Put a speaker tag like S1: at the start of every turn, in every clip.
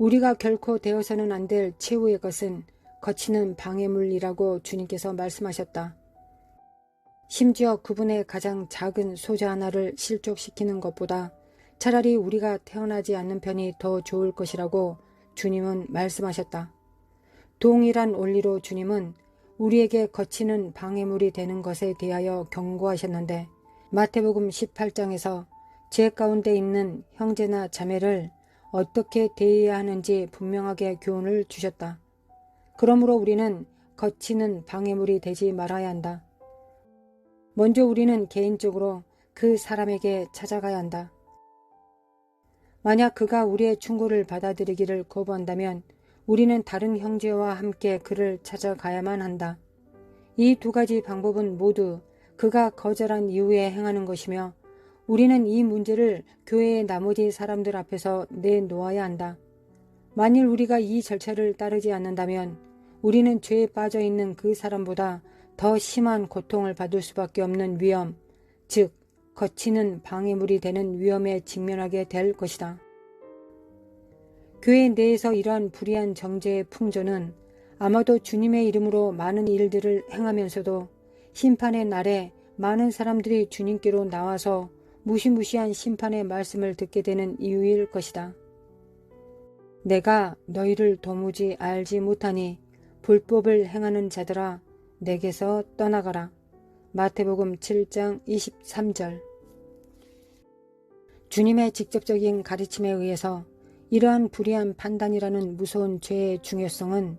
S1: 우리가 결코 되어서는 안 될 최후의 것은 거치는 방해물이라고 주님께서 말씀하셨다. 심지어 그분의 가장 작은 소자 하나를 실족시키는 것보다 차라리 우리가 태어나지 않는 편이 더 좋을 것이라고 주님은 말씀하셨다. 동일한 원리로 주님은 우리에게 거치는 방해물이 되는 것에 대하여 경고하셨는데 마태복음 18장에서 죄 가운데 있는 형제나 자매를 어떻게 대해야 하는지 분명하게 교훈을 주셨다. 그러므로 우리는 거치는 방해물이 되지 말아야 한다. 먼저 우리는 개인적으로 그 사람에게 찾아가야 한다. 만약 그가 우리의 충고를 받아들이기를 거부한다면 우리는 다른 형제와 함께 그를 찾아가야만 한다. 이 두 가지 방법은 모두 그가 거절한 이후에 행하는 것이며 우리는 이 문제를 교회의 나머지 사람들 앞에서 내놓아야 한다. 만일 우리가 이 절차를 따르지 않는다면 우리는 죄에 빠져 있는 그 사람보다 더 심한 고통을 받을 수밖에 없는 위험, 즉 거치는 방해물이 되는 위험에 직면하게 될 것이다. 교회 내에서 이러한 불의한 정죄의 풍조는 아마도 주님의 이름으로 많은 일들을 행하면서도 심판의 날에 많은 사람들이 주님께로 나와서 무시무시한 심판의 말씀을 듣게 되는 이유일 것이다. 내가 너희를 도무지 알지 못하니 불법을 행하는 자들아 내게서 떠나가라. 마태복음 7장 23절. 주님의 직접적인 가르침에 의해서 이러한 불의한 판단이라는 무서운 죄의 중요성은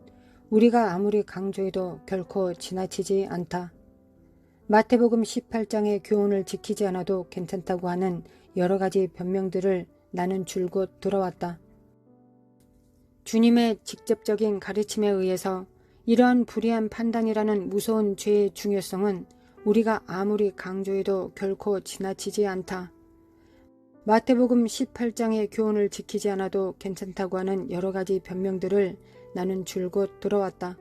S1: 우리가 아무리 강조해도 결코 지나치지 않다. 마태복음 18장의 교훈을 지키지 않아도 괜찮다고 하는 여러 가지 변명들을 나는 줄곧 들어왔다. 주님의 직접적인 가르침에 의해서 이러한 불의한 판단이라는 무서운 죄의 중요성은 우리가 아무리 강조해도 결코 지나치지 않다. 마태복음 18장의 교훈을 지키지 않아도 괜찮다고 하는 여러 가지 변명들을 나는 줄곧 들어왔다.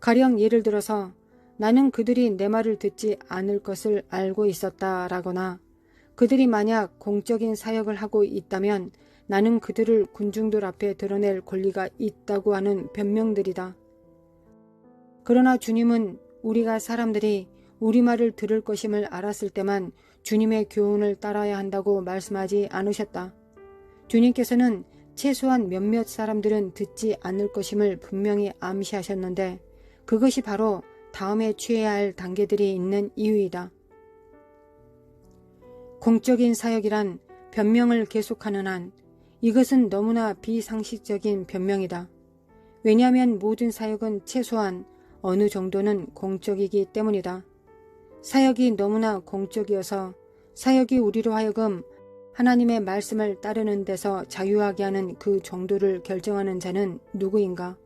S1: 가령 예를 들어서 나는 그들이 내 말을 듣지 않을 것을 알고 있었다라거나 그들이 만약 공적인 사역을 하고 있다면 나는 그들을 군중들 앞에 드러낼 권리가 있다고 하는 변명들이다. 그러나 주님은 우리가 사람들이 우리 말을 들을 것임을 알았을 때만 주님의 교훈을 따라야 한다고 말씀하지 않으셨다. 주님께서는 최소한 몇몇 사람들은 듣지 않을 것임을 분명히 암시하셨는데 그것이 바로 다음에 취해야 할 단계들이 있는 이유이다. 공적인 사역이란 변명을 계속하는 한 이것은 너무나 비상식적인 변명이다. 왜냐하면 모든 사역은 최소한 어느 정도는 공적이기 때문이다. 사역이 너무나 공적이어서 사역이 우리로 하여금 하나님의 말씀을 따르는 데서 자유하게 하는 그 정도를 결정하는 자는 누구인가?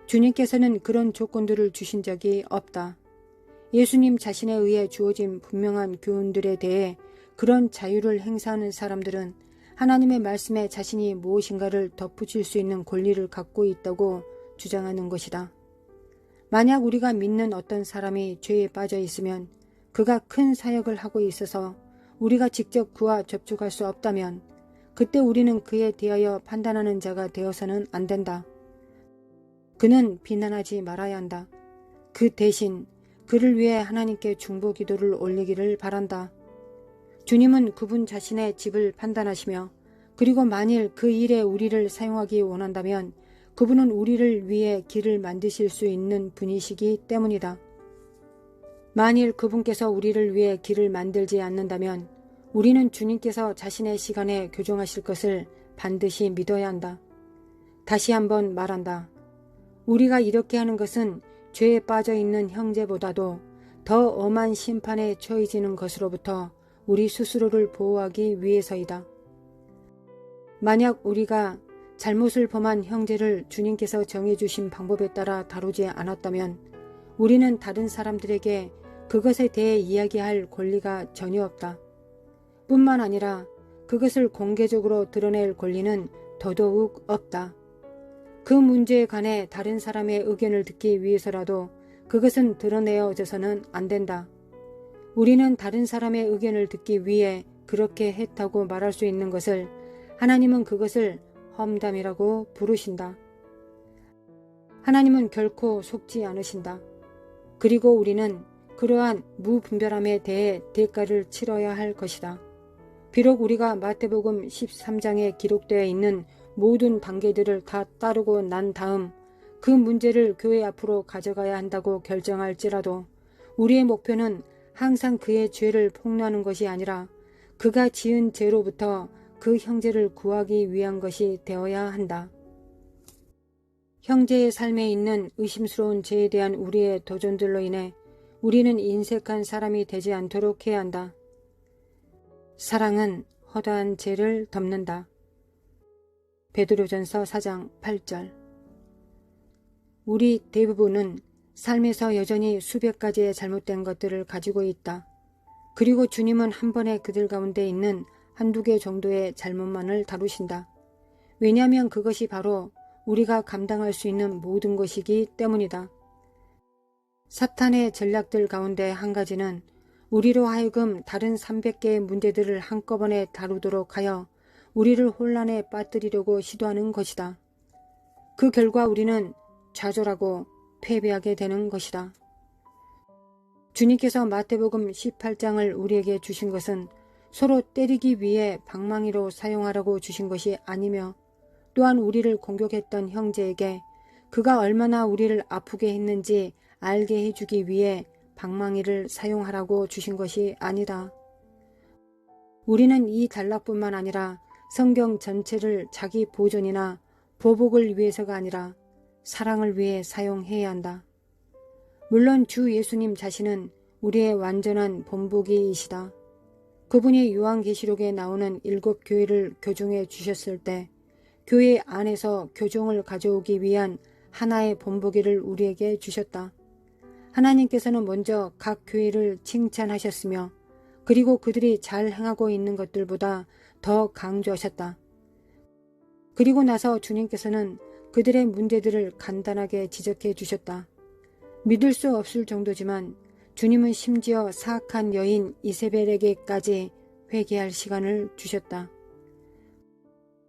S1: 주님께서는 그런 조건들을 주신 적이 없다. 예수님 자신에 의해 주어진 분명한 교훈들에 대해 그런 자유를 행사하는 사람들은 하나님의 말씀에 자신이 무엇인가를 덧붙일 수 있는 권리를 갖고 있다고 주장하는 것이다. 만약 우리가 믿는 어떤 사람이 죄에 빠져 있으면 그가 큰 사역을 하고 있어서 우리가 직접 그와 접촉할 수 없다면 그때 우리는 그에 대하여 판단하는 자가 되어서는 안 된다. 그는 비난하지 말아야 한다. 그 대신 그를 위해 하나님께 중보 기도를 올리기를 바란다. 주님은 그분 자신의 집을 판단하시며 그리고 만일 그 일에 우리를 사용하기 원한다면 그분은 우리를 위해 길을 만드실 수 있는 분이시기 때문이다. 만일 그분께서 우리를 위해 길을 만들지 않는다면 우리는 주님께서 자신의 시간에 교정하실 것을 반드시 믿어야 한다. 다시 한번 말한다. 우리가 이렇게 하는 것은 죄에 빠져 있는 형제보다도 더 엄한 심판에 처해지는 것으로부터 우리 스스로를 보호하기 위해서이다. 만약 우리가 잘못을 범한 형제를 주님께서 정해주신 방법에 따라 다루지 않았다면 우리는 다른 사람들에게 그것에 대해 이야기할 권리가 전혀 없다. 뿐만 아니라 그것을 공개적으로 드러낼 권리는 더더욱 없다. 그 문제에 관해 다른 사람의 의견을 듣기 위해서라도 그것은 드러내어져서는 안 된다. 우리는 다른 사람의 의견을 듣기 위해 그렇게 했다고 말할 수 있는 것을 하나님은 그것을 험담이라고 부르신다. 하나님은 결코 속지 않으신다. 그리고 우리는 그러한 무분별함에 대해 대가를 치러야 할 것이다. 비록 우리가 마태복음 13장에 기록되어 있는 모든 단계들을 다 따르고 난 다음 그 문제를 교회 앞으로 가져가야 한다고 결정할지라도 우리의 목표는 항상 그의 죄를 폭로하는 것이 아니라 그가 지은 죄로부터 그 형제를 구하기 위한 것이 되어야 한다. 형제의 삶에 있는 의심스러운 죄에 대한 우리의 도전들로 인해 우리는 인색한 사람이 되지 않도록 해야 한다. 사랑은 허다한 죄를 덮는다. 베드로전서 4장 8절. 우리 대부분은 삶에서 여전히 수백 가지의 잘못된 것들을 가지고 있다. 그리고 주님은 한 번에 그들 가운데 있는 한두 개 정도의 잘못만을 다루신다. 왜냐하면 그것이 바로 우리가 감당할 수 있는 모든 것이기 때문이다. 사탄의 전략들 가운데 한 가지는 우리로 하여금 다른 300개의 문제들을 한꺼번에 다루도록 하여 우리를 혼란에 빠뜨리려고 시도하는 것이다. 그 결과 우리는 좌절하고 패배하게 되는 것이다. 주님께서 마태복음 18장을 우리에게 주신 것은 서로 때리기 위해 방망이로 사용하라고 주신 것이 아니며 또한 우리를 공격했던 형제에게 그가 얼마나 우리를 아프게 했는지 알게 해주기 위해 방망이를 사용하라고 주신 것이 아니다. 우리는 이 단락뿐만 아니라 성경 전체를 자기 보존이나 보복을 위해서가 아니라 사랑을 위해 사용해야 한다. 물론 주 예수님 자신은 우리의 완전한 본보기이시다. 그분이 요한계시록에 나오는 7교회를 교종해 주셨을 때 교회 안에서 교종을 가져오기 위한 하나의 본보기를 우리에게 주셨다. 하나님께서는 먼저 각 교회를 칭찬하셨으며 그리고 그들이 잘 행하고 있는 것들보다 더 강조하셨다. 그리고 나서 주님께서는 그들의 문제들을 간단하게 지적해 주셨다. 믿을 수 없을 정도지만 주님은 심지어 사악한 여인 이세벨에게까지 회개할 시간을 주셨다.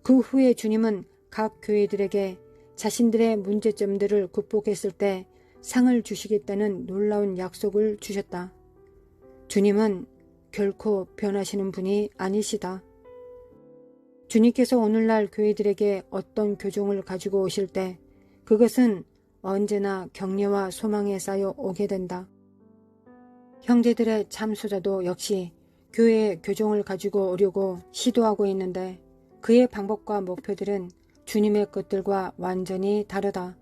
S1: 그 후에 주님은 각 교회들에게 자신들의 문제점들을 극복했을 때 상을 주시겠다는 놀라운 약속을 주셨다. 주님은 결코 변하시는 분이 아니시다. 주님께서 오늘날 교회들에게 어떤 교종을 가지고 오실 때 그것은 언제나 격려와 소망에 쌓여 오게 된다. 형제들의 참수자도 역시 교회의 교종을 가지고 오려고 시도하고 있는데 그의 방법과 목표들은 주님의 것들과 완전히 다르다.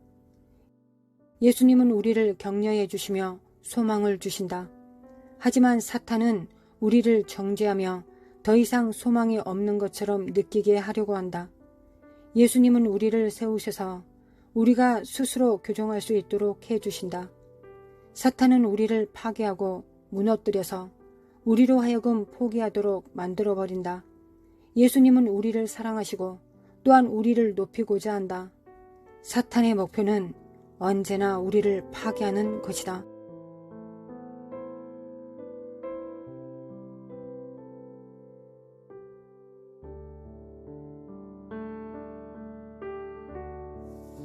S1: 예수님은 우리를 격려해 주시며 소망을 주신다. 하지만 사탄은 우리를 정죄하며 더 이상 소망이 없는 것처럼 느끼게 하려고 한다. 예수님은 우리를 세우셔서 우리가 스스로 교정할 수 있도록 해주신다. 사탄은 우리를 파괴하고 무너뜨려서 우리로 하여금 포기하도록 만들어버린다. 예수님은 우리를 사랑하시고 또한 우리를 높이고자 한다. 사탄의 목표는 언제나 우리를 파괴하는 것이다.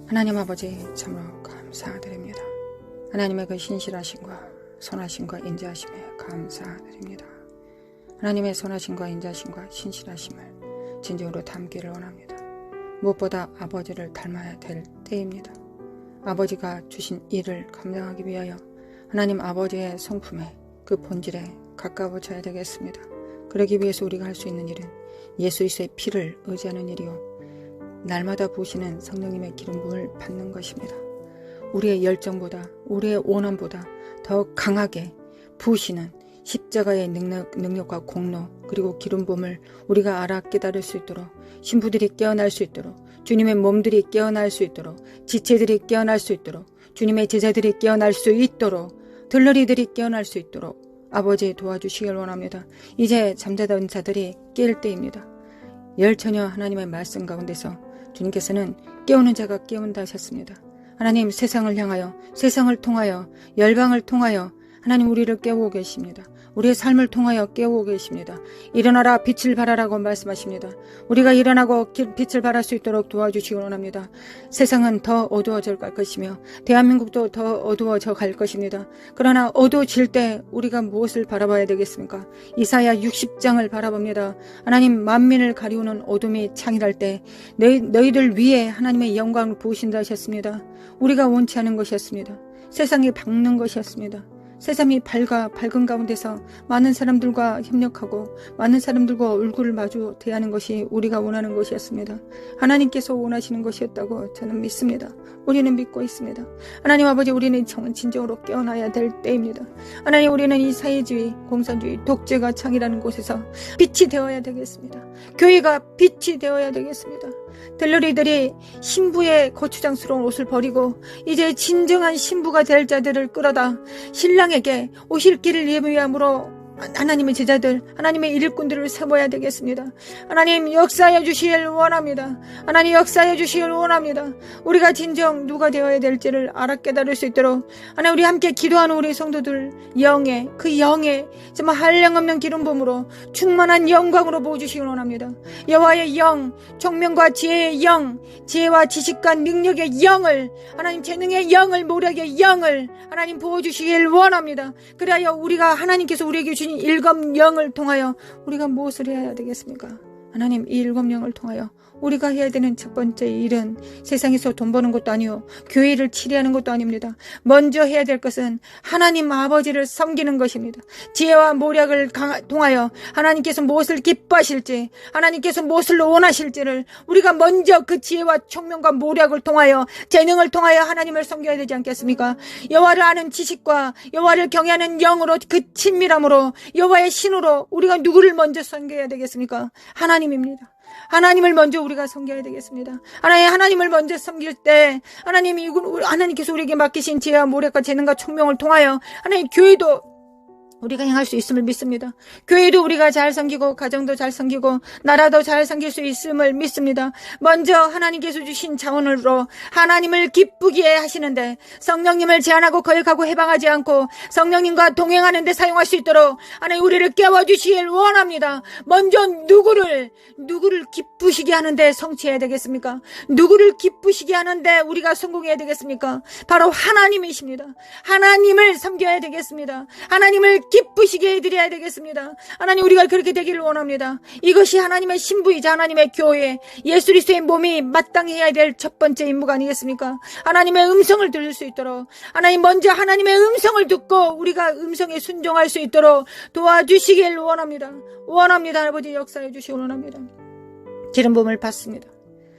S1: 하나님 아버지 참으로 감사드립니다. 하나님의 그 신실하심과 선하심과 인자하심에 감사드립니다. 하나님의 선하심과 인자하심과 신실하심을 진정으로 담기를 원합니다. 무엇보다 아버지를 닮아야 될 때입니다. 아버지가 주신 일을 감당하기 위하여 하나님 아버지의 성품에 그 본질에 가까워져야 되겠습니다. 그러기 위해서 우리가 할 수 있는 일은 예수 그리스도의 피를 의지하는 일이요 날마다 부으시는 성령님의 기름 부음을 받는 것입니다. 우리의 열정보다 우리의 원함보다 더 강하게 부으시는 십자가의 능력과 공로 그리고 기름 부음을 우리가 알아 깨달을 수 있도록 신부들이 깨어날 수 있도록 주님의 몸들이 깨어날 수 있도록 지체들이 깨어날 수 있도록 주님의 제자들이 깨어날 수 있도록 들러리들이 깨어날 수 있도록 아버지 도와주시길 원합니다. 이제 잠자던 자들이 깰 때입니다. 열처녀 하나님의 말씀 가운데서 주님께서는 깨우는 자가 깨운다 하셨습니다. 하나님 세상을 향하여 세상을 통하여 열방을 통하여 하나님 우리를 깨우고 계십니다. 우리의 삶을 통하여 깨우고 계십니다. 일어나라 빛을 발하라고 말씀하십니다. 우리가 일어나고 빛을 발할 수 있도록 도와주시기 원합니다. 세상은 더 어두워져 갈 것이며 대한민국도 더 어두워져 갈 것입니다. 그러나 어두워질 때 우리가 무엇을 바라봐야 되겠습니까? 이사야 60장을 바라봅니다. 하나님 만민을 가리우는 어둠이 창일할 때 너희들 위에 하나님의 영광을 부으신다 하셨습니다. 우리가 원치 않은 것이었습니다. 세상이 밝는 것이었습니다. 세상이 밝은 가운데서 많은 사람들과 협력하고 많은 사람들과 얼굴을 마주 대하는 것이 우리가 원하는 것이었습니다. 하나님께서 원하시는 것이었다고 저는 믿습니다. 우리는 믿고 있습니다. 하나님 아버지, 우리는 진정으로 깨어나야 될 때입니다. 하나님, 우리는 이 사회주의, 공산주의, 독재가 창이라는 곳에서 빛이 되어야 되겠습니다. 교회가 빛이 되어야 되겠습니다. 들러리들이 신부의 거추장스러운 옷을 버리고 이제 진정한 신부가 될 자들을 끌어다 신랑에게 오실 길을 예비함으로 하나님의 제자들, 하나님의 일꾼들을 세워야 되겠습니다. 하나님 역사해 주시길 원합니다. 하나님 역사해 주시길 원합니다. 우리가 진정 누가 되어야 될지를 알아 깨달을 수 있도록 하나님, 우리 함께 기도하는 우리 성도들 그 영의 정말 한량없는 기름 부음으로 충만한 영광으로 부어주시길 원합니다. 여호와의 영, 총명과 지혜의 영, 지혜와 지식과 능력의 영을, 하나님 재능의 영을, 모략의 영을 하나님 부어주시길 원합니다. 그래야 우리가 하나님께서 우리에게 주신 일곱 영을 통하여 우리가 무엇을 해야 되겠습니까? 하나님, 이 일곱 영을 통하여 우리가 해야 되는 첫 번째 일은 세상에서 돈 버는 것도 아니요 교회를 치리하는 것도 아닙니다. 먼저 해야 될 것은 하나님 아버지를 섬기는 것입니다. 지혜와 모략을 통하여 하나님께서 무엇을 기뻐하실지, 하나님께서 무엇을 원하실지를 우리가 먼저 그 지혜와 총명과 모략을 통하여, 재능을 통하여 하나님을 섬겨야 되지 않겠습니까? 여호와를 아는 지식과 여호와를 경외하는 영으로, 그 친밀함으로, 여호와의 신으로 우리가 누구를 먼저 섬겨야 되겠습니까? 하나님입니다. 하나님을 먼저 우리가 섬겨야 되겠습니다. 하나님을 먼저 섬길 때 하나님께서 우리에게 맡기신 지혜와 모략과 재능과 총명을 통하여 하나님 교회도 우리가 행할 수 있음을 믿습니다. 교회도 우리가 잘 섬기고 가정도 잘 섬기고 나라도 잘 섬길 수 있음을 믿습니다. 먼저 하나님께서 주신 자원으로 하나님을 기쁘게 하시는데 성령님을 제한하고 거역하고 해방하지 않고 성령님과 동행하는 데 사용할 수 있도록 하나님 우리를 깨워주시길 원합니다. 먼저 누구를 기쁘시게 하는데 성취해야 되겠습니까? 누구를 기쁘시게 하는데 우리가 성공해야 되겠습니까? 바로 하나님이십니다. 하나님을 섬겨야 되겠습니다. 하나님을 기쁘시게 해드려야 되겠습니다. 하나님, 우리가 그렇게 되기를 원합니다. 이것이 하나님의 신부이자 하나님의 교회, 예수 그리스도의 몸이 마땅히 해야 될 첫 번째 임무가 아니겠습니까? 하나님의 음성을 들을 수 있도록, 하나님 먼저 하나님의 음성을 듣고 우리가 음성에 순종할 수 있도록 도와주시길 원합니다. 아버지 역사해 주시기 원합니다. 기름 부음을 받습니다.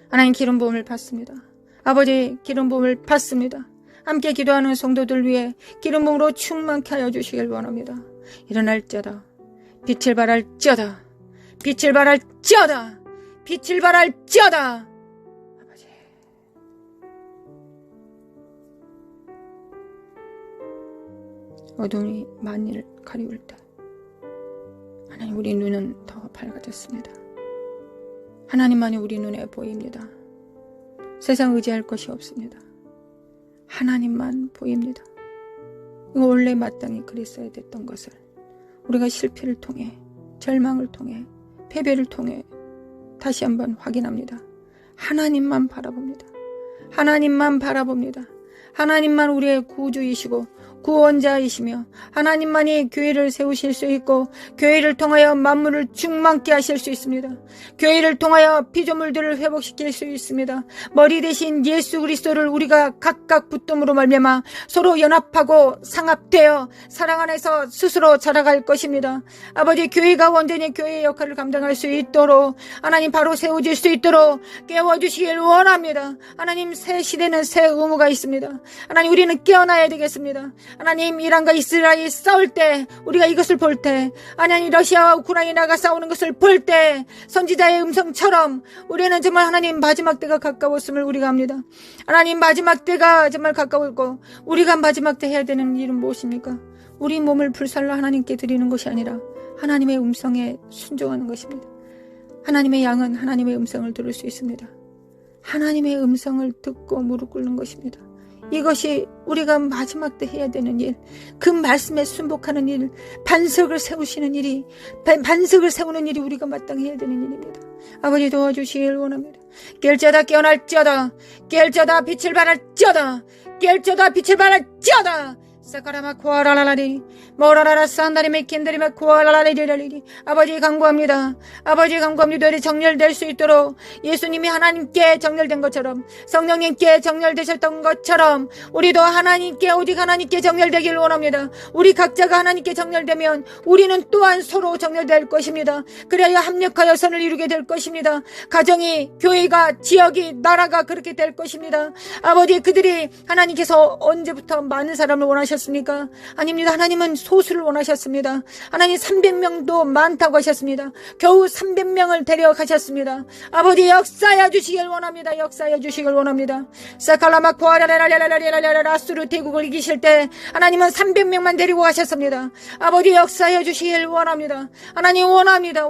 S1: 하나님, 기름 부음을 받습니다. 아버지, 기름 부음을 받습니다. 함께 기도하는 성도들 위해 기름 부음으로 충만케 하여 주시길 원합니다. 일어날지어다. 빛을 발할지어다. 빛을 발할지어다. 빛을 발할지어다. 아버지, 어둠이 만일 가리울 때 하나님, 우리 눈은 더 밝아졌습니다. 하나님만이 우리 눈에 보입니다. 세상 의지할 것이 없습니다. 하나님만 보입니다. 이거 원래 마땅히 그랬어야 됐던 것을 우리가 실패를 통해, 절망을 통해, 패배를 통해 다시 한번 확인합니다. 하나님만 바라봅니다. 하나님만 바라봅니다. 하나님만 우리의 구주이시고 구원자이시며 하나님만이 교회를 세우실 수 있고 교회를 통하여 만물을 충만케 하실 수 있습니다. 교회를 통하여 피조물들을 회복시킬 수 있습니다. 머리 대신 예수 그리스도를 우리가 각각 붙듦으로 말미암아 서로 연합하고 상합되어 사랑 안에서 스스로 자라갈 것입니다. 아버지, 교회가 온전히 교회의 역할을 감당할 수 있도록 하나님 바로 세워질 수 있도록 깨워주시길 원합니다. 하나님, 새 시대는 새 의무가 있습니다. 하나님, 우리는 깨어나야 되겠습니다. 하나님, 이란과 이스라엘이 싸울 때, 우리가 이것을 볼 때, 하나님 러시아와 우크라이나가 싸우는 것을 볼 때 선지자의 음성처럼 우리는 정말 하나님 마지막 때가 가까웠음을 우리가 압니다. 하나님, 마지막 때가 정말 가까웠고 우리가 마지막 때 해야 되는 일은 무엇입니까? 우리 몸을 불살로 하나님께 드리는 것이 아니라 하나님의 음성에 순종하는 것입니다. 하나님의 양은 하나님의 음성을 들을 수 있습니다. 하나님의 음성을 듣고 무릎 꿇는 것입니다.
S2: 이것이 우리가 마지막 때 해야 되는 일, 그 말씀에 순복하는 일, 반석을 세우시는 일이, 반석을 세우는 일이 우리가 마땅히 해야 되는 일입니다. 아버지 도와주시길 원합니다. 깰지어다 깨어날지어다, 깰지어다 빛을 발할지어다, 깰지어다 빛을 발할지어다. 사카라마 코아라라라리 모라라라 산다리 메킨다리마 코아라라리리라리리. 아버지 간구합니다. 아버지 간구합니다. 우리 정렬될 수 있도록 예수님이 하나님께 정렬된 것처럼, 성령님께 정렬되셨던 것처럼 우리도 하나님께, 오직 하나님께 정렬되길 원합니다. 우리 각자가 하나님께 정렬되면 우리는 또한 서로 정렬될 것입니다. 그래야 합력하여 선을 이루게 될 것입니다. 가정이, 교회가, 지역이, 나라가 그렇게 될 것입니다. 아버지, 그들이 하나님께서 언제부터 많은 사람을 원하셨습니까? 아닙니다. 하나님은 소수를 원하셨습니다. 하나님 300명도 많다고 하셨습니다. 겨우 300명을 데려가셨습니다. 아버지 역사해 주시길 원합니다. 역사해 주시길 원합니다. 사칼라마코아라라라라라라라라라스루 대국을 이기실 때 하나님은 300명만 데리고 가셨습니다. 아버지 역사해 주시길 원합니다. 하나님 원합니다.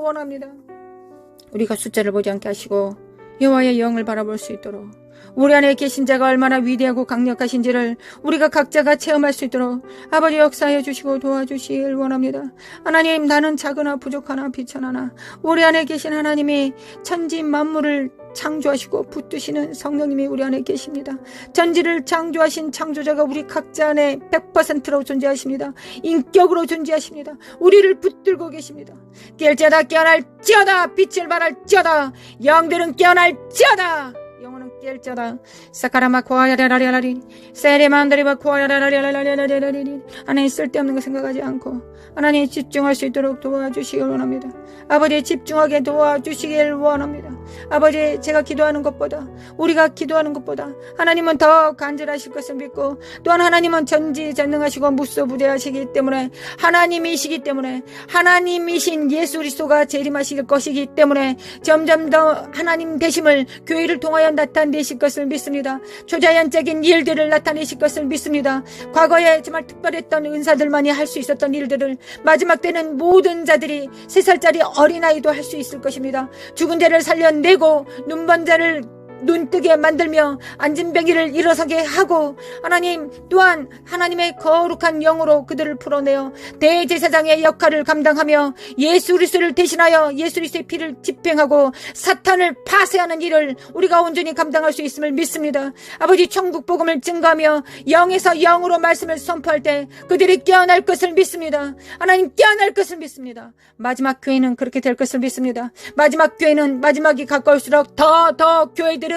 S2: 우리가 숫자를 보지 않게 하시고 여호와의 영을 바라볼 수 있도록, 우리 안에 계신 자가 얼마나 위대하고 강력하신지를 우리가 각자가 체험할 수 있도록 아버지 역사해 주시고 도와주시길 원합니다. 하나님, 나는 작으나 부족하나 비천하나 우리 안에 계신 하나님이 천지 만물을 창조하시고 붙드시는 성령님이 우리 안에 계십니다. 전지를 창조하신 창조자가 우리 각자 안에 100%로 존재하십니다. 인격으로 존재하십니다. 우리를 붙들고 계십니다. 깰지어다 깨어날지어다, 빛을 발할지어다, 영들은 깨어날지어다, 영혼은 깰지어다. 사카라마 코아야라라라라리 세레만다리바 코아야라라라라라라라리. 하나님, 쓸데없는 거 생각하지 않고 하나님 집중할 수 있도록 도와주시길 원합니다. 아버지, 집중하게 도와주시길 원합니다. 아버지, 제가 기도하는 것보다, 우리가 기도하는 것보다 하나님은 더 간절하실 것을 믿고, 또한 하나님은 전지전능하시고 무소부대하시기 때문에, 하나님이시기 때문에, 하나님이신 예수 그리스도가 재림하실 것이기 때문에 점점 더 하나님 되심을 교회를 통하여 나타내실 것을 믿습니다. 초자연적인 일들을 나타내실 것을 믿습니다. 과거에 정말 특별했던 은사들만이 할 수 있었던 일들을 마지막 때는 모든 자들이, 3살짜리 어린아이도 할 수 있을 것입니다. 죽은 자를 살려내고 눈먼 자를 눈뜨게 만들며 앉은 병이를 일어서게 하고, 하나님 또한 하나님의 거룩한 영으로 그들을 풀어내어 대제사장의 역할을 감당하며 예수 그리스도를 대신하여 예수 그리스도의 피를 집행하고 사탄을 파쇄하는 일을 우리가 온전히 감당할 수 있음을 믿습니다. 아버지, 천국 복음을 증거하며 영에서 영으로 말씀을 선포할 때 그들이 깨어날 것을 믿습니다. 하나님, 깨어날 것을 믿습니다. 마지막 교회는 그렇게 될 것을 믿습니다. 마지막 교회는 마지막이 가까울수록 더 교회들은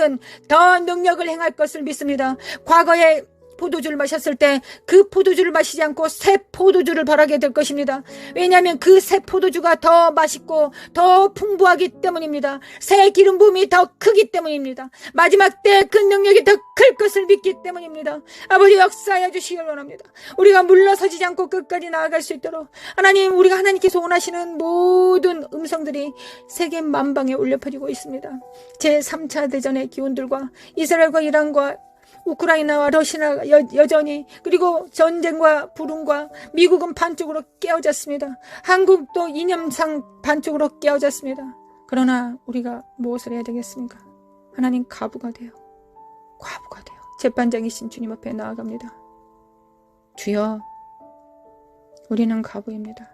S2: 더 능력을 행할 것을 믿습니다. 과거에 포도주를 마셨을 때 그 포도주를 마시지 않고 새 포도주를 바라게 될 것입니다. 왜냐하면 그 새 포도주가 더 맛있고 더 풍부하기 때문입니다. 새 기름 부음이 더 크기 때문입니다. 마지막 때 그 능력이 더 클 것을 믿기 때문입니다. 아버지, 역사해 주시길 원합니다. 우리가 물러서지 않고 끝까지 나아갈 수 있도록 하나님, 우리가 하나님께서 원하시는 모든 음성들이 세계 만방에 울려 퍼지고 있습니다. 제3차 대전의 기운들과 이스라엘과 이란과 우크라이나와 러시아가 여전히, 그리고 전쟁과 불운과 미국은 반쪽으로 깨어졌습니다. 한국도 이념상 반쪽으로 깨어졌습니다. 그러나 우리가 무엇을 해야 되겠습니까? 하나님, 과부가 돼요. 재판장이신 주님 앞에 나아갑니다. 주여, 우리는 과부입니다.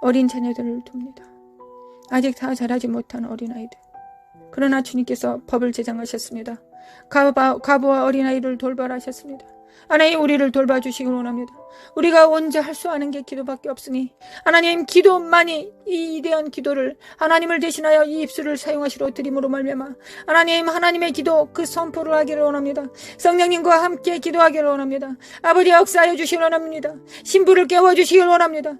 S2: 어린 자녀들을 둡니다. 아직 다 자라지 못한 어린아이들. 그러나 주님께서 법을 제정하셨습니다. 과부와 어린아이를 돌봐하셨습니다. 하나님, 우리를 돌봐주시기 원합니다. 우리가 언제 할 수 아는 게 기도밖에 없으니 하나님, 기도만이, 이 위대한 기도를 하나님을 대신하여 이 입술을 사용하시러 드림으로 말미암아 하나님, 하나님의 기도 그 선포를 하기를 원합니다. 성령님과 함께 기도하기를 원합니다. 아버지, 역사해 주시기 원합니다. 신부를 깨워주시길 원합니다.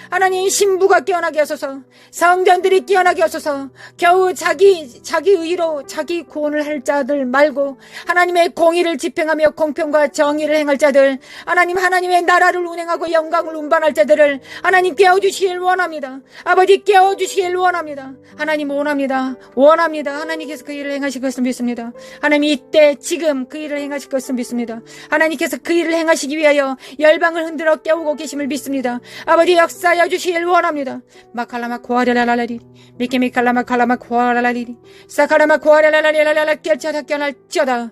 S2: 하나님, 신부가 깨어나게 하소서. 성전들이 깨어나게 하소서. 겨우 자기 의로 자기 구원을 할 자들 말고 하나님의 공의를 집행하며 공평과 정의를 행할 자들, 하나님 하나님의 나라를 운행하고 영광을 운반할 자들을 하나님 깨워주시길 원합니다. 아버지 깨워주시길 원합니다. 하나님 원합니다. 하나님께서 그 일을 행하실 것을 믿습니다. 하나님 이때 지금 그 일을 행하실 것을 믿습니다. 하나님께서 그 일을 행하시기 위하여 열방을 흔들어 깨우고 계심을 믿습니다. 아버지 역사하여 주시길 원합니다. 마칼라마 코아레라라리 미케미칼라마 칼라마 코아라라리 사카라마 코아레라라리라라 결자다 견할쩌다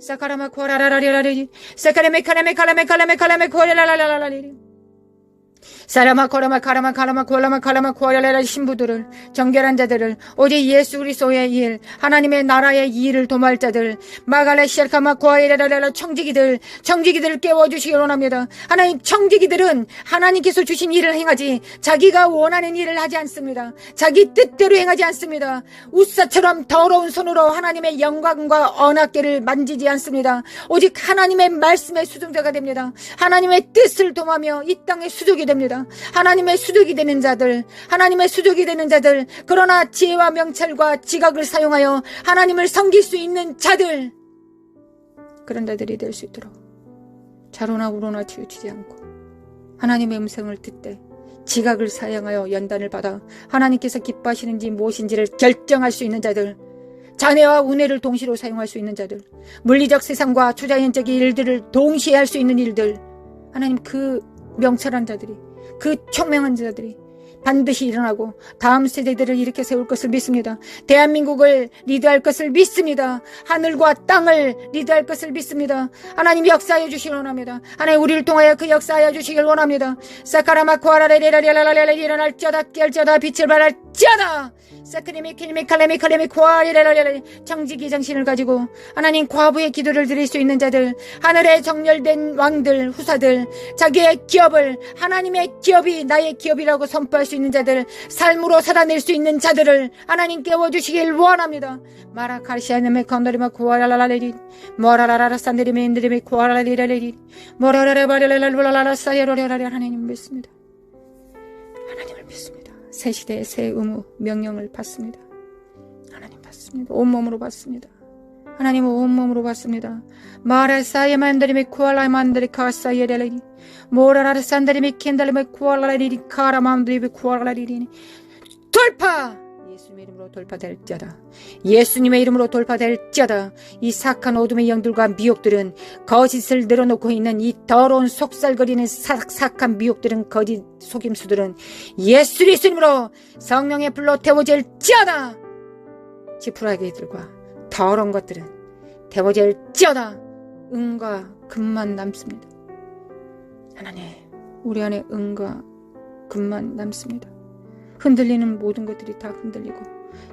S2: 사카라마 코아라라리라리 사카레메칼라메칼라메칼라메칼라메 코아레라라라리 사라마 코라마 카라마 카라마 코라마 코아레라 신부들을 정결한 자들을 오직 예수 그리스도의 일 하나님의 나라의 일을 도모할 자들 마갈레 시알카마 코아레라라 청지기들을 깨워주시기 원합니다. 하나님 청지기들은 하나님께서 주신 일을 행하지 자기가 원하는 일을 하지 않습니다. 자기 뜻대로 행하지 않습니다. 우사처럼 더러운 손으로 하나님의 영광과 언약궤를 만지지 않습니다. 오직 하나님의 말씀의 수종자가 됩니다. 하나님의 뜻을 도모하며 이 땅의 수족이 됩니다. 하나님의 수족이 되는 자들, 그러나 지혜와 명찰과 지각을 사용하여 하나님을 섬길 수 있는 자들, 그런 자들이 될 수 있도록 좌로나 우로나 치우치지 않고 하나님의 음성을 듣되 지각을 사용하여 연단을 받아 하나님께서 기뻐하시는지 무엇인지를 결정할 수 있는 자들, 자네와 은혜를 동시로 사용할 수 있는 자들, 물리적 세상과 초자연적인 일들을 동시에 할 수 있는 일들, 하나님 그 명철한 자들이, 그 총명한 자들이 반드시 일어나고 다음 세대들을 일으켜 세울 것을 믿습니다. 대한민국을 리드할 것을 믿습니다. 하늘과 땅을 리드할 것을 믿습니다. 하나님 역사하여 주시길 원합니다. 하나님 우리를 통하여 그 역사하여 주시길 원합니다. 사카라마코아라레레라레라레레 일어날쩌다 깰쩌다 빛을 발할쩌다 사크리미키니미칼레미칼레미 코아리레라레레 정직이 정신을 가지고 하나님 과부의 기도를 드릴 수 있는 자들, 하늘에 정렬된 왕들, 후사들, 자기의 기업을 하나님의 기업이 나의 기업이라고 선포할 수 있는 자들, 삶으로 살아낼 수 있는 자들을 하나님 깨워주시길 원합니다. 마라카시아네메 컨더리마 코아라라레리 모라라라라 산데리메 인드리메 코아라리라레리 모라라라바레라라라라 사이로레라레 하나님 믿습니다. 하나님을 믿습니다. 새 시대의 새 의무 명령을 받습니다. 하나님 받습니다. 온몸으로 받습니다. 하나님 온몸으로 받습니다. 마라사이에 만드리메 쿠알라 만드리 카사이에 렐레리 모라라라 산드리메 켄달리메 쿠알라리리 카라만드리메 쿠알라리리 돌파! 예수님의 이름으로 돌파될지어다. 예수님의 이름으로 돌파될지어다. 이 사악한 어둠의 영들과 미혹들은 거짓을 늘어놓고 있는 이 더러운 속살거리는 사악한 미혹들은 거짓 속임수들은 예수 그리스도님으로 성령의 불로 태워질지어다. 지푸라기들과 더러운 것들은 태워질지어다. 은과 금만 남습니다. 하나님 우리 안에 은과 금만 남습니다. 흔들리는 모든 것들이 다 흔들리고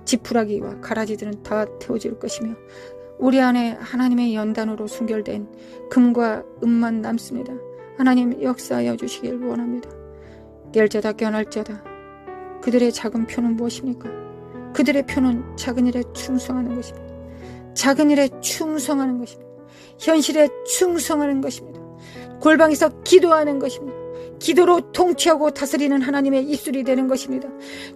S2: 지푸라기와 가라지들은 다 태워질 것이며 우리 안에 하나님의 연단으로 순결된 금과 은만 남습니다. 하나님 역사하여 주시길 원합니다. 깰자다 껴날자다. 그들의 작은 표는 무엇입니까? 그들의 표는 작은 일에 충성하는 것입니다. 작은 일에 충성하는 것입니다. 현실에 충성하는 것입니다. 골방에서 기도하는 것입니다. 기도로 통치하고 다스리는 하나님의 입술이 되는 것입니다.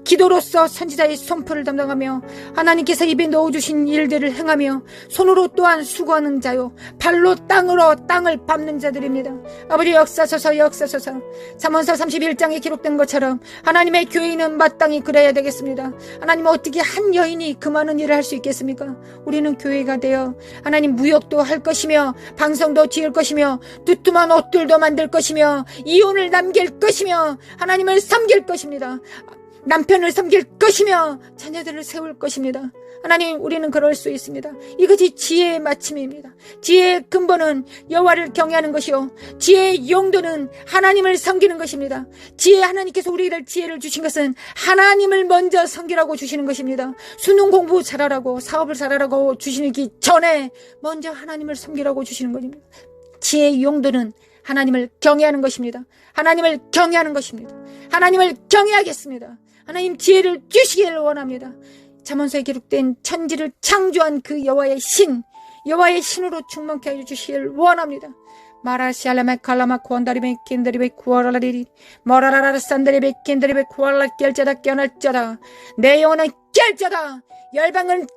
S2: 기도로서 선지자의 선포를 담당하며 하나님께서 입에 넣어주신 일들을 행하며 손으로 또한 수고하는 자요 발로 땅으로 땅을 밟는 자들입니다. 아버지 역사소서 잠언서 31장에 기록된 것처럼 하나님의 교인은 마땅히 그래야 되겠습니다. 하나님 어떻게 한 여인이 그 많은 일을 할 수 있겠습니까? 우리는 교회가 되어 하나님 무역도 할 것이며 방송도 지을 것이며 두툼한 옷들도 만들 것이며 이혼을 남길 것이며 하나님을 섬길 것입니다. 남편을 섬길 것이며 자녀들을 세울 것입니다. 하나님 우리는 그럴 수 있습니다. 이것이 지혜의 마침입니다. 지혜의 근본은 여호와를 경외하는 것이요 지혜의 용도는 하나님을 섬기는 것입니다. 하나님께서 우리를 지혜를 주신 것은 하나님을 먼저 섬기라고 주시는 것입니다. 수능 공부 잘하라고 사업을 잘하라고 주시기 전에 먼저 하나님을 섬기라고 주시는 것입니다. 지혜의 용도는 하나님을 경외하는 것입니다. 하나님을 경외하는 것입니다. 하나님을 경외하겠습니다. 하나님 지혜를 주시기를 원합니다. 잠언서에 기록된 천지를 창조한 그 여호와의 신으로 충만케 해주시기를 원합니다. 마라시알라메 칼라마 쿠안다리메 킨다리베 쿠아라리리 모라라라 산다리베 킨다리베 쿠알라 깰자다 껴날자다. 내 영혼은 깰자다. 열방은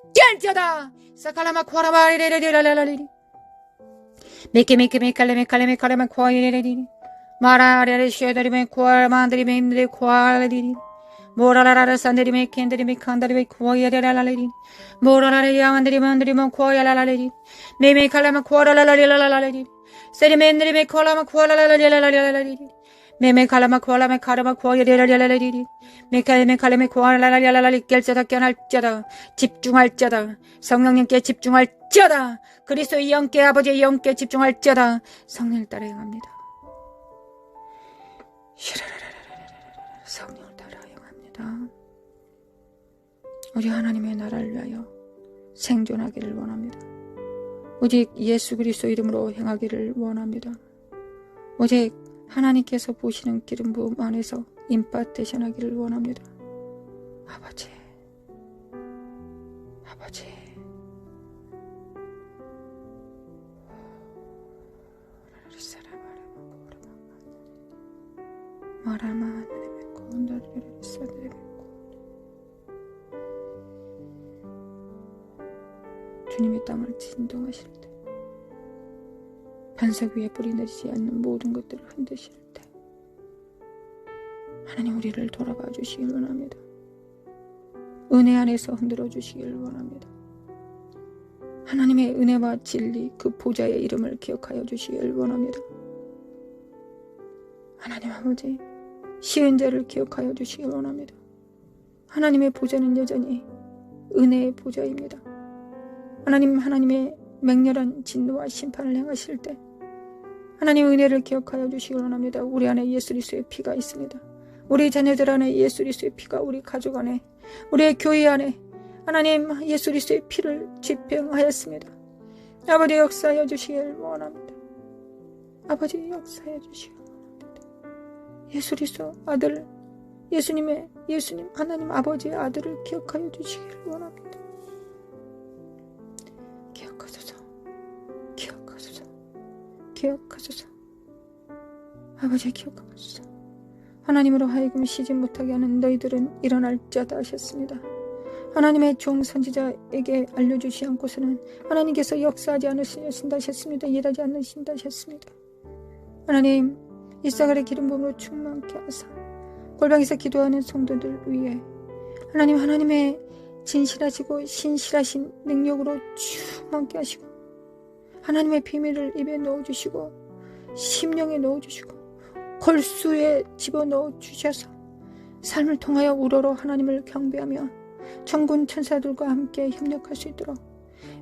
S2: 깰자다. 사칼라마 쿠아라바리리리라라리리 메케메칼레메칼레메칼레메 코아이레리리 마라레레 쉐다리메 코알만드리메 임드리 코알리리 모라라라 산드리메 켄드리메 칸다리메 코아이레라라리리 모라라레 야만드리만드리메 코아야라라리리 메메칼레메 코아라라라리라라리리 세리메인드리메 코알라마 코알라라라리라라리리 메메칼라마 코알라메 카르마 코아이레라라리리 메칼레메칼레메 코알라라리라라리 깰자다 껴날자다 집중할자다 성령님께 집중할자다 그리스도의 영께 아버지의 영께 집중할자다 성령을 따라 행합니다. 성령을 따라 행합니다. 우리 하나님의 나라를 위하여 생존하기를 원합니다. 오직 예수 그리스도 이름으로 행하기를 원합니다. 오직 하나님께서 보시는 기름 부음 안에서 임파테이션 하기를 원합니다. 아버지 주님의 땅을 진동하실 때 반석 위에 뿌리 내리지 않는 모든 것들을 흔드실 때 하나님 우리를 돌아봐 주시길 원합니다. 은혜 안에서 흔들어 주시길 원합니다. 하나님의 은혜와 진리 그 보좌의 이름을 기억하여 주시길 원합니다. 하나님 아버지 쉬운 자를 기억하여 주시길 원합니다. 하나님의 보좌는 여전히 은혜의 보좌입니다. 하나님의 맹렬한 진노와 심판을 행하실 때 하나님 은혜를 기억하여 주시길 원합니다. 우리 안에 예수 그리스도의 피가 있습니다. 우리 자녀들 안에 예수 그리스도의 피가 우리 가족 안에 우리의 교회 안에 하나님 예수 그리스도의 피를 집행하였습니다. 아버지 역사하여 주시길 원합니다. 아버지 역사하여 주시길 원합니다. 예수 그리스도 아들 예수님 하나님 아버지의 아들을 기억하여 주시길 원합니다. 기억하소서. 아버지 기억하소서. 하나님으로 하여금 쉬지 못하게 하는 너희들은 일어날 자다 하셨습니다. 하나님의 종 선지자에게 알려주시 않고서는 하나님께서 역사하지 않으신다 하셨습니다. 일하지 않으신다 하셨습니다. 하나님 이사갈의 기름 부음으로 충만케 하사 골방에서 기도하는 성도들 위해 하나님의 진실하시고 신실하신 능력으로 충만케 하시고 하나님의 비밀을 입에 넣어주시고 심령에 넣어주시고 골수에 집어넣어 주셔서 삶을 통하여 우러러 하나님을 경배하며 천군 천사들과 함께 협력할 수 있도록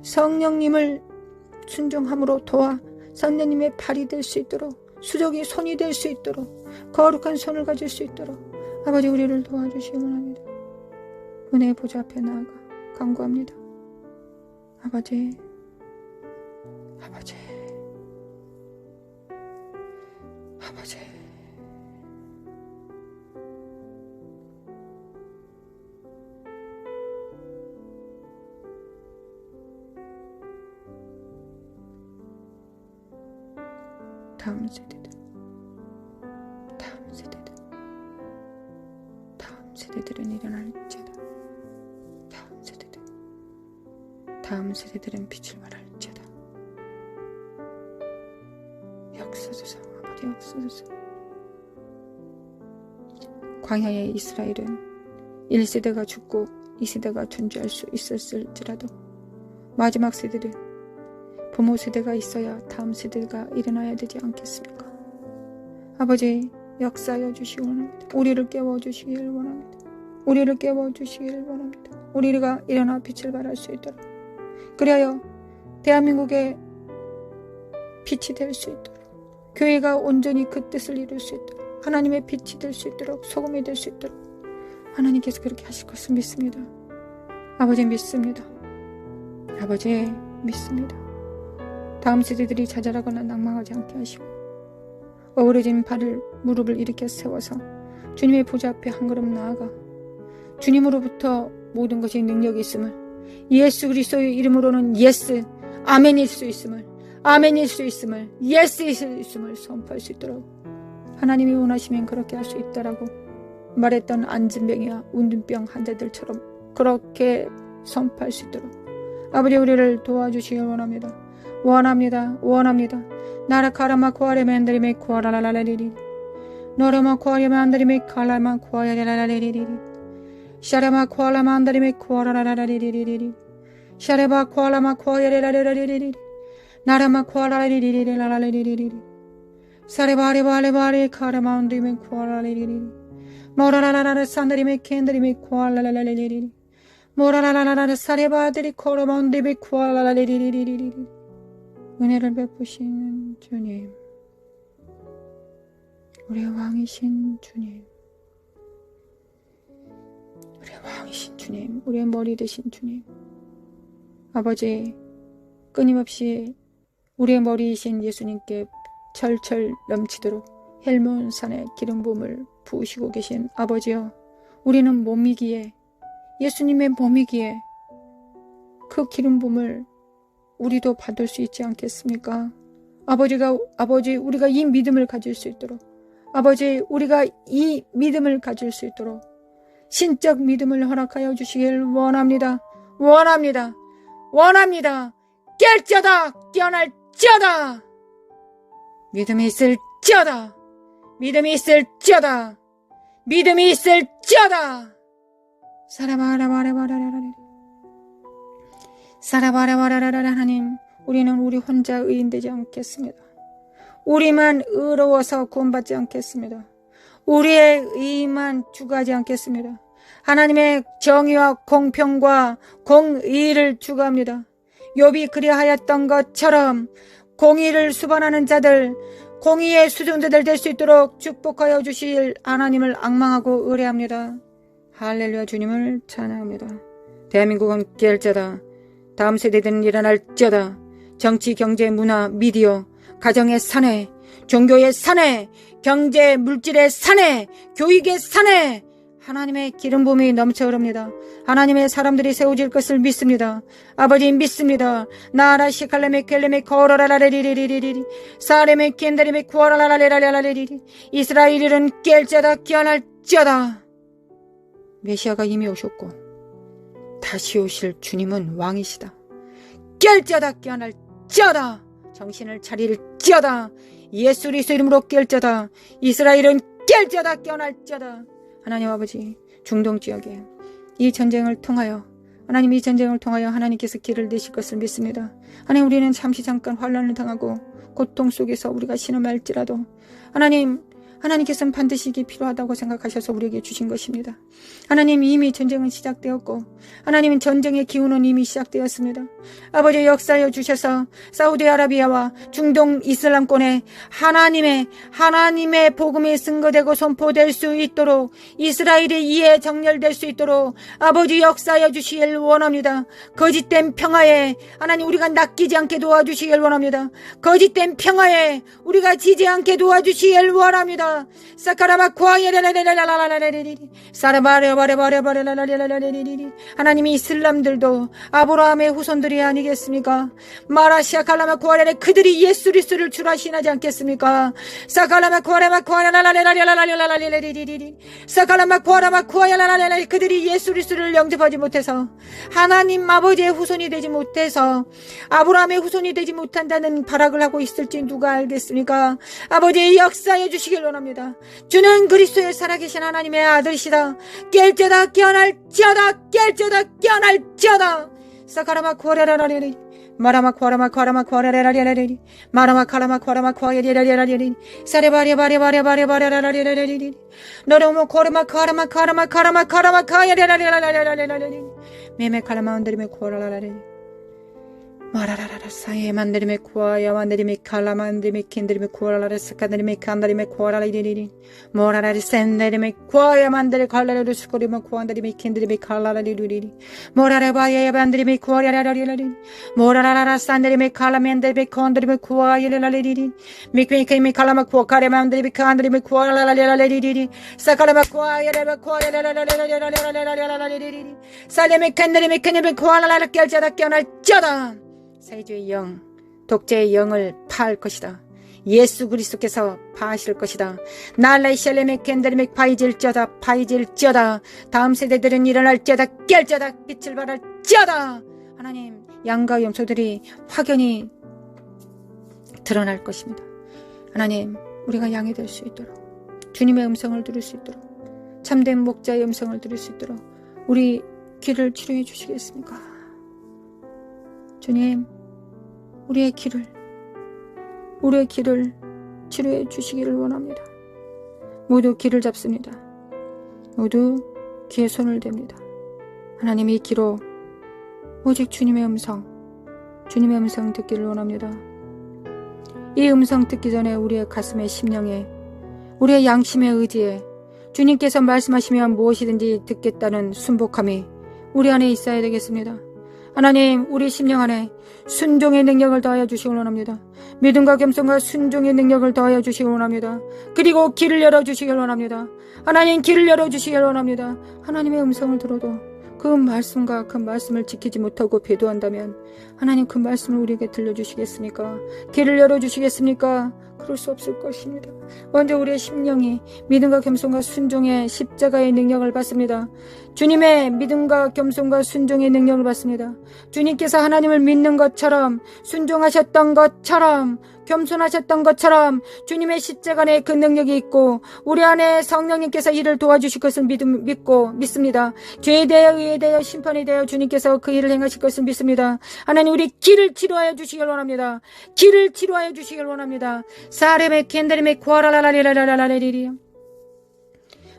S2: 성령님을 순종함으로 도와 성령님의 발이 될 수 있도록 수족의 손이 될 수 있도록 거룩한 손을 가질 수 있도록 아버지 우리를 도와주시기 원합니다. 은혜의 보좌 앞에 나아가 간구합니다. 아버지 다음 세대들은 일어날지어다. 다음 세대들은 빛을 발할지어다. 역사소서 아버지 역사소서. 광야의 이스라엘은 1세대가 죽고 2세대가 존재할 수 있었을지라도 마지막 세대는 부모 세대가 있어야 다음 세대가 일어나야 되지 않겠습니까? 아버지 역사하여 주시기 원합니다. 우리를 깨워주시길 원합니다. 우리가 일어나 빛을 발할 수 있도록 그리하여 대한민국의 빛이 될 수 있도록 교회가 온전히 그 뜻을 이룰 수 있도록 하나님의 빛이 될 수 있도록 소금이 될 수 있도록 하나님께서 그렇게 하실 것을 믿습니다. 아버지 믿습니다. 다음 세대들이 자잘하거나 낭망하지 않게 하시고 어우러진 무릎을 일으켜 세워서 주님의 보좌 앞에 한 걸음 나아가 주님으로부터 모든 것이 능력이 있음을 예수 그리스도의 이름으로는 예스 아멘일 수 있음을 예스일 수 있음을 선포할 수 있도록 하나님이 원하시면 그렇게 할 수 있다라고 말했던 안진병이야 운둔병 환자들처럼 그렇게 선포할 수 있도록 아버지 우리를 도와주시길 원합니다. 원합니다. 원합니다. 나라 카라마 코아레 맨드리메 코아라라라리리 노라마 코아레 만드리메 칼라마 코아야라라리리리 샤라마 코알라 만드리메 코아라라라리리리 샤레바 코알라마 코아야라라리리리 나라마 코아라리리리라라리리리 사레바레바레바레 카라마운드리메 코아라리리리 모라라라라 산드리메 켄드리메 코알라라리리리 모라라라라 사레바들이 코라마운드리메 코알라라리리리리 은혜를 베푸시는 주님, 우리의 왕이신 주님, 우리의 왕이신 주님, 우리의 머리 되신 주님, 아버지 끊임없이 우리의 머리이신 예수님께 철철 넘치도록 헬몬산의 기름 부음을 부으시고 계신 아버지여, 우리는 몸이기에, 예수님의 몸이기에 그 기름 부음을 우리도 받을 수 있지 않겠습니까? 아버지, 우리가 이 믿음을 가질 수 있도록, 아버지, 우리가 이 믿음을 가질 수 있도록 신적 믿음을 허락하여 주시길 원합니다. 원합니다. 원합니다. 깰지어다, 깨어날지어다. 믿음이 있을지어다. 믿음이 있을지어다. 믿음이 있을지어다. 사라바라바라라라 하나님, 우리는 우리 혼자 의인되지 않겠습니다. 우리만 의로워서 구원받지 않겠습니다. 우리의 의만 추구하지 않겠습니다. 하나님의 정의와 공평과 공의를 추구합니다. 욥이 그리하였던 것처럼 공의를 수반하는 자들, 공의의 수종자들 될 수 있도록 축복하여 주실 하나님을 앙망하고 의뢰합니다. 할렐루야. 주님을 찬양합니다. 대한민국은 깰자다. 다음 세대들은 일어날지어다. 정치, 경제, 문화, 미디어, 가정의 사내, 종교의 사내, 경제, 물질의 사내, 교육의 사내, 하나님의 기름 부음이 넘쳐 흐릅니다. 하나님의 사람들이 세워질 것을 믿습니다. 아버지 믿습니다. 나라 시칼레메 켈레메 코라라라리리리리리 사레메 켄다리메 코라라라라라리리 이스라엘은 깰지어다, 깨어날지어다. 메시아가 이미 오셨고 다시 오실 주님은 왕이시다. 깰지어다, 깨어날지어다. 정신을 차릴지어다. 예수 그리스도 이름으로 깰지어다. 이스라엘은 깰지어다, 깨어날지어다. 하나님 아버지, 중동 지역에 이 전쟁을 통하여, 하나님 이 전쟁을 통하여 하나님께서 길을 내실 것을 믿습니다. 하나님, 우리는 잠시 잠깐 환난을 당하고 고통 속에서 우리가 신음할지라도 하나님께서는 반드시 이게 필요하다고 생각하셔서 우리에게 주신 것입니다. 하나님, 이미 전쟁은 시작되었고 하나님은 전쟁의 기운은 이미 시작되었습니다. 아버지, 역사하여 주셔서 사우디아라비아와 중동 이슬람권에 하나님의 복음이 증거되고 선포될 수 있도록, 이스라엘의 이해 정렬될 수 있도록 아버지 역사하여 주시길 원합니다. 거짓된 평화에 하나님 우리가 낚이지 않게 도와주시길 원합니다. 거짓된 평화에 우리가 지지 않게 도와주시길 원합니다. 사카라마 코아야라라라라라라라리리 사라바레바레바레바레라라라라리리 하나님이 이슬람들도 아브라함의 후손들이 아니겠습니까? 마라시아 칼라마 코아레레 그들이 예수 그리스도를 주라시하지 않겠습니까? 사칼라마 코아라마 코아라라라라라라라라리리 사칼라마 코아라마 코아야라라라라 그들이 예수 그리스도를 영접하지 못해서 하나님 아버지의 후손이 되지 못해서 아브라함의 후손이 되지 못한다는 발악을 하고 있을지 누가 알겠습니까? 아버지 역사해 주시길 원합니다. 주는 그리스도의 살아계신 하나님의 아들이시다. 깰지어다, 깨어날지어다. 깰지어다, 깨어날지어다. 사카라마 코아라라라리리 마라마 코아라마 코아라마 코아라라라리리 마라마 카라마 코아라마 코아야리라리라리리 사레바레바레바레바레바레라라리라리리 너로모 코아라마 카라마 카라마 카라마 카라마 카야리라리라리라리라리리 메메 카라마 온드리메 코아라라리리 마라라라라 사예 만드리메 코아야 만드리메 칼라 만드리메 킨드리메 코아라라 스카드리메 칸다리메 코아라리리리 모라라리 센데리메 코아야 만드리 칼라라리 스코리메 코안다리메 킨드리메 칼라라리리리 모라라바야 만드리메 코아라라리라리 모라라라라 산데리메 칼라 만드리메 콘드리메 코아야라리리리 미크미케메 칼라마 코아카레 만드리메 칸드리메 코아라라리라리리리 사카라마 코아야라라 코아야라라라라라라라라라리리 살레메 칸드리메 칸드리메 코아라라라 깰자다 깨어날자다. 세주의 영, 독재의 영을 파할 것이다. 예수 그리스도께서 파하실 것이다. 날라이 샬레메 켄데르메 파이질지어다. 다음 세대들은 일어날지어다. 깰지어다. 빛을 발할지어다. 하나님, 양과 염소들이 확연히 드러날 것입니다. 하나님, 우리가 양이 될 수 있도록, 주님의 음성을 들을 수 있도록, 참된 목자의 음성을 들을 수 있도록 우리 귀를 치료해 주시겠습니까? 주님, 우리의 귀를 치료해 주시기를 원합니다. 모두 귀를 잡습니다. 모두 귀에 손을 댑니다. 하나님, 이 귀로 오직 주님의 음성 듣기를 원합니다. 이 음성 듣기 전에 우리의 가슴에, 심령에, 우리의 양심의 의지에 주님께서 말씀하시면 무엇이든지 듣겠다는 순복함이 우리 안에 있어야 되겠습니다. 하나님, 우리 심령 안에 순종의 능력을 더하여 주시기 원합니다. 믿음과 겸손과 순종의 능력을 더하여 주시기 원합니다. 그리고 길을 열어주시길 원합니다. 하나님, 길을 열어주시길 원합니다. 하나님의 음성을 들어도 그 말씀과 그 말씀을 지키지 못하고 배도한다면 하나님, 그 말씀을 우리에게 들려주시겠습니까? 길을 열어주시겠습니까? 그럴 수 없을 것입니다. 먼저 우리의 심령이 믿음과 겸손과 순종의 십자가의 능력을 받습니다. 주님의 믿음과 겸손과 순종의 능력을 받습니다. 주님께서 하나님을 믿는 것처럼, 순종하셨던 것처럼, 겸손하셨던 것처럼 주님의 십자가 안에 그 능력이 있고 우리 안에 성령님께서 이를 도와주실 것을 믿습니다. 죄에 대하여, 의에 대하여, 심판에 대하여 주님께서 그 일을 행하실 것을 믿습니다. 하나님, 우리 길을 치료하여 주시길 원합니다. 길을 치료하여 주시길 원합니다. 사레메 켄데레메 쿠아라라라리라라라리리.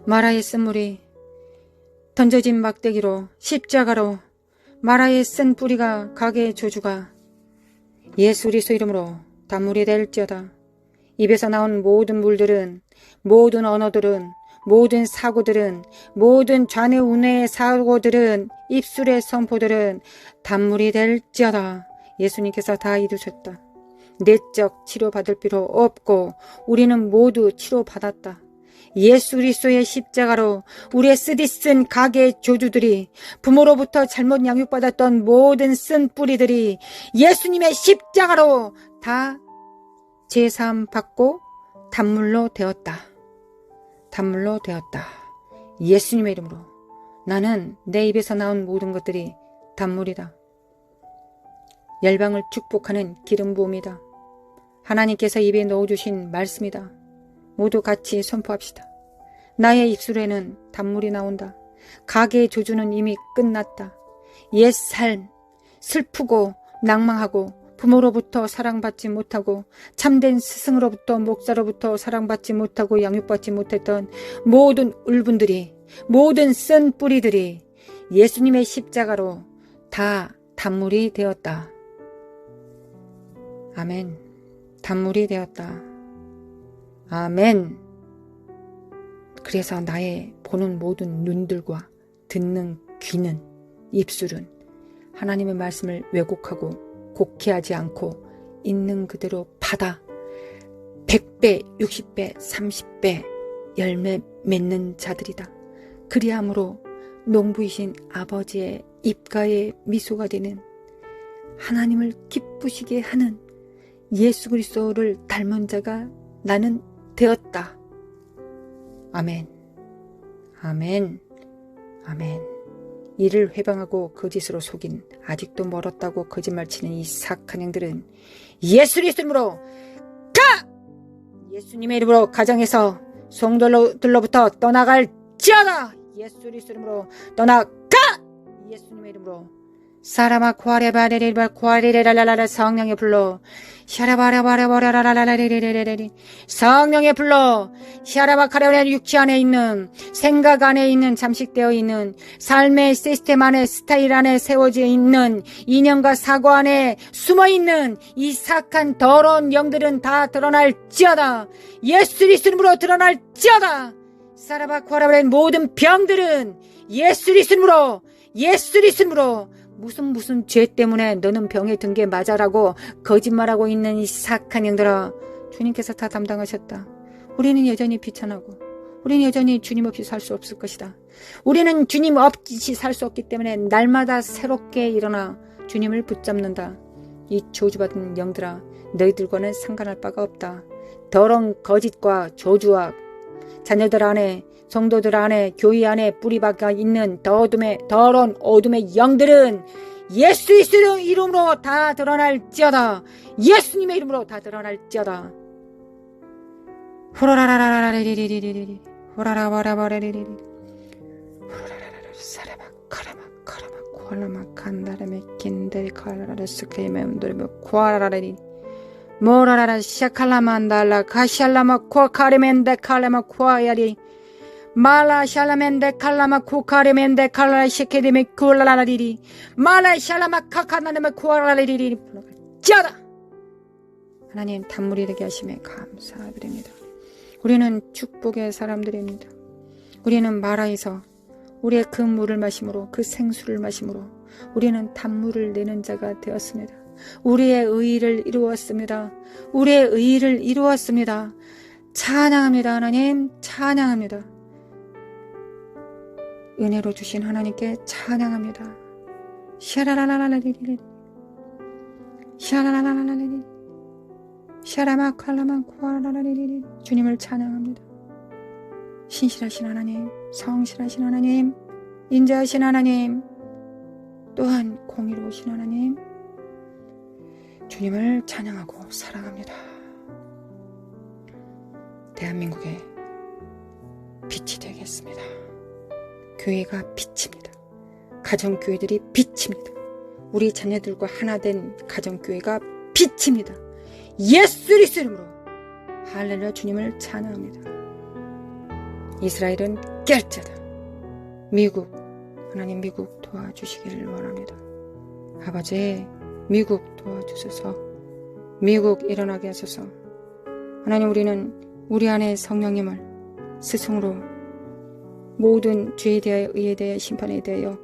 S2: 마라의 쓴물이 던져진 막대기로, 십자가로 마라의 쓴 뿌리가, 가게의 저주가 예수 그리스도 이름으로 단물이 될지어다. 입에서 나온 모든 물들은, 모든 언어들은, 모든 사고들은, 모든 좌뇌우뇌의 사고들은, 입술의 선포들은 단물이 될지어다. 예수님께서 다 이루셨다. 내적 치료받을 필요 없고 우리는 모두 치료받았다. 예수 그리스도의 십자가로 우리의 쓰디쓴 가게의 조주들이, 부모로부터 잘못 양육받았던 모든 쓴 뿌리들이 예수님의 십자가로 다 제사함 받고 단물로 되었다. 단물로 되었다. 예수님의 이름으로 나는 내 입에서 나온 모든 것들이 단물이다. 열방을 축복하는 기름 부음이다. 하나님께서 입에 넣어주신 말씀이다. 모두 같이 선포합시다. 나의 입술에는 단물이 나온다. 가게의 조주는 이미 끝났다. 옛 삶, 슬프고 낭망하고 부모로부터 사랑받지 못하고 참된 스승으로부터, 목사로부터 사랑받지 못하고 양육받지 못했던 모든 울분들이, 모든 쓴 뿌리들이 예수님의 십자가로 다 단물이 되었다. 아멘. 단물이 되었다. 아멘. 그래서 나의 보는 모든 눈들과 듣는 귀는, 입술은 하나님의 말씀을 왜곡하고 곡해하지 않고 있는 그대로 받아 100배, 60배, 30배 열매 맺는 자들이다. 그리함으로 농부이신 아버지의 입가에 미소가 되는, 하나님을 기쁘시게 하는 예수 그리스도를 닮은 자가 나는 되었다. 아멘. 아멘. 아멘. 이를 회방하고 거짓으로 속인, 아직도 멀었다고 거짓말치는 이 사악한 영들은 예수 그리스도로 가! 예수님의 이름으로 가정에서 성도들로부터 떠나갈지어다. 예수 그리스도로 떠나가! 예수님의 이름으로 사라마 코아레바레레바 코아레레랄랄라. 성령의 불로 샤라바라바라바라라라라레레레레레. 성령의 불로 샤라바카레레. 육체 안에 있는, 생각 안에 있는, 잠식되어 있는 삶의 시스템 안에, 스타일 안에 세워져 있는, 이념과 사고 안에 숨어 있는 이 사악한 더러운 영들은 다 드러날지어다. 예수 그리스도로 드러날지어다. 사라바코아라바레. 모든 병들은 예수 그리스도로, 예수 그리스도로, 무슨 죄 때문에 너는 병에 든 게 맞아라고 거짓말하고 있는 이 사악한 영들아, 주님께서 다 담당하셨다. 우리는 여전히 비천하고 우리는 여전히 주님 없이 살 수 없을 것이다. 우리는 주님 없이 살 수 없기 때문에 날마다 새롭게 일어나 주님을 붙잡는다. 이 저주받은 영들아, 너희들과는 상관할 바가 없다. 더러운 거짓과 저주와 자녀들 안에, 성도들 안에, 교회 안에 뿌리박아 있는 더러운 어둠의 영들은 예수 그리스도의 이름으로 다 드러날지어다. 예수님의 이름으로 다 드러날지어다. 후라라라라라리리리리리 후라라바라바라리리리 후라라라라 사라바 카라마 카라마 코알라마 간다라메 긴데리 칼라라라 스크리메 음도리메 코알라라리 모라라라 샤칼라만달라 가샬라마 코카리멘데 칼라마 코아야리 말라 샬라멘데 칼라마 코카리멘데 칼라 시케데메 쿨라라리리 말라 샬라마 카카나데메 코알라리리리 짜다. 하나님 단물이 되게 하심에 감사드립니다. 우리는 축복의 사람들입니다. 우리는 마라에서 우리의 그 물을 마심으로 그 생수를 마심으로 우리는 단물을 내는 자가 되었습니다. 우리의 의의를 이루었습니다. 우리의 의의를 이루었습니다. 찬양합니다. 하나님 찬양합니다. 은혜로 주신 하나님께 찬양합니다. 샤라라라라리리 샤라라라라리리 샤라마칼라만 코아라라리리 주님을 찬양합니다. 신실하신 하나님, 성실하신 하나님, 인자하신 하나님, 또한 공의로우신 하나님, 주님을 찬양하고 사랑합니다. 대한민국의 빛이 되겠습니다. 교회가 빛입니다. 가정교회들이 빛입니다. 우리 자녀들과 하나 된 가정교회가 빛입니다. 예수 그리스도 이름으로 할렐루야 주님을 찬양합니다. 이스라엘은 깰 자다. 미국 하나님 미국 도와주시기를 원합니다. 아버지 미국 도와주소서. 미국 일어나게 하소서. 하나님 우리는 우리 안에 성령님을 스승으로 모든 죄에 대하여 의에 대하여 심판에 대하여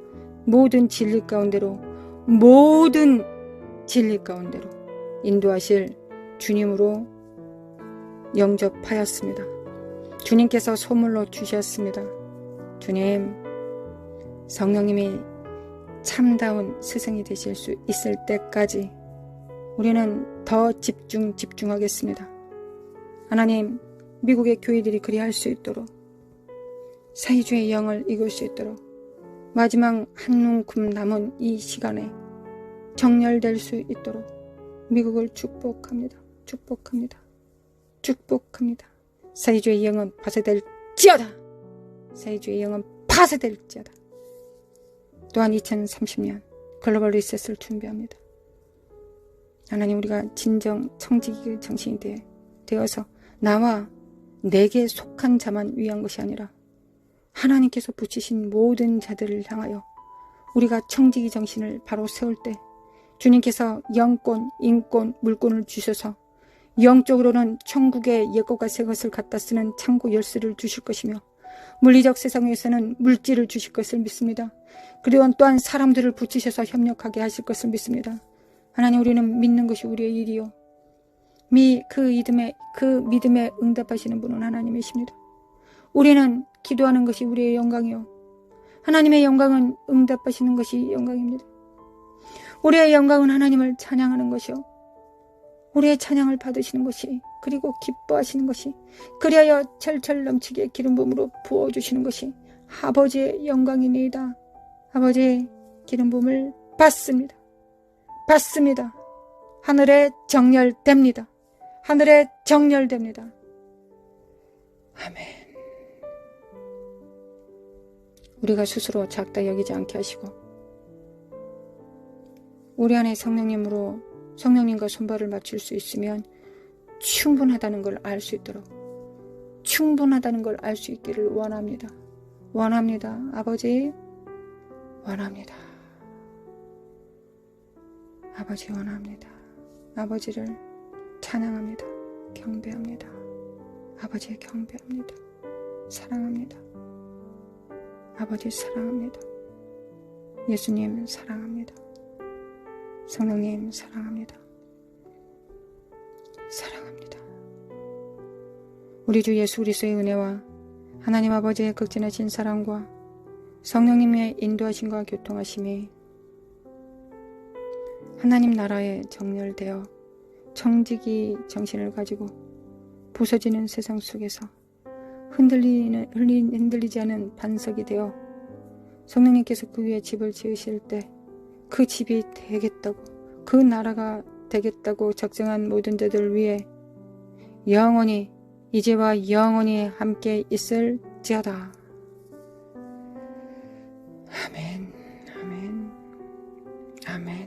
S2: 모든 진리 가운데로 모든 진리 가운데로 인도하실 주님으로 영접하였습니다. 주님께서 선물로 주셨습니다. 주님 성령님이 참다운 스승이 되실 수 있을 때까지 우리는 더 집중하겠습니다. 하나님 미국의 교회들이 그리할 수 있도록 사회주의 영을 이길 수 있도록 마지막 한눈금 남은 이 시간에 정렬될 수 있도록 미국을 축복합니다. 축복합니다. 축복합니다. 사회주의 영은 파쇄될지어다. 사회주의 영은 파쇄될지어다. 또한 2030년 글로벌 리셋을 준비합니다. 하나님 우리가 진정 청지기 정신이 되어서 나와 내게 속한 자만 위한 것이 아니라 하나님께서 붙이신 모든 자들을 향하여 우리가 청지기 정신을 바로 세울 때 주님께서 영권, 인권, 물권을 주셔서 영적으로는 천국의 옛것과 새것을 갖다 쓰는 창고 열쇠를 주실 것이며 물리적 세상에서는 물질을 주실 것을 믿습니다. 그리고 또한 사람들을 붙이셔서 협력하게 하실 것을 믿습니다. 하나님 우리는 믿는 것이 우리의 일이요 그 믿음에 응답하시는 분은 하나님이십니다. 우리는 기도하는 것이 우리의 영광이요 하나님의 영광은 응답하시는 것이 영광입니다. 우리의 영광은 하나님을 찬양하는 것이요 우리의 찬양을 받으시는 것이 그리고 기뻐하시는 것이 그리하여 철철 넘치게 기름 부음으로 부어주시는 것이 아버지의 영광이니이다. 아버지의 기름 부음을 받습니다. 받습니다. 하늘에 정렬됩니다. 하늘에 정렬됩니다. 아멘. 우리가 스스로 작다 여기지 않게 하시고 우리 안에 성령님과 손발을 맞출 수 있으면 충분하다는 걸 알 수 있도록 충분하다는 걸 알 수 있기를 원합니다. 원합니다. 아버지 원합니다. 아버지 원합니다. 아버지를 찬양합니다. 경배합니다. 아버지 경배합니다. 사랑합니다. 아버지 사랑합니다. 예수님 사랑합니다. 성령님 사랑합니다. 사랑합니다. 우리 주 예수 그리스도의 은혜와 하나님 아버지의 극진하신 사랑과 성령님의 인도하심과 교통하심이 하나님 나라에 정렬되어 청지기 정신을 가지고 부서지는 세상 속에서 흔들리지 않은 반석이 되어 성령님께서 그 위에 집을 지으실 때
S1: 그 집이 되겠다고, 그 나라가 되겠다고 작정한 모든 자들을 위해 영원히, 이제와 영원히 함께 있을지어다. 아멘, 아멘, 아멘.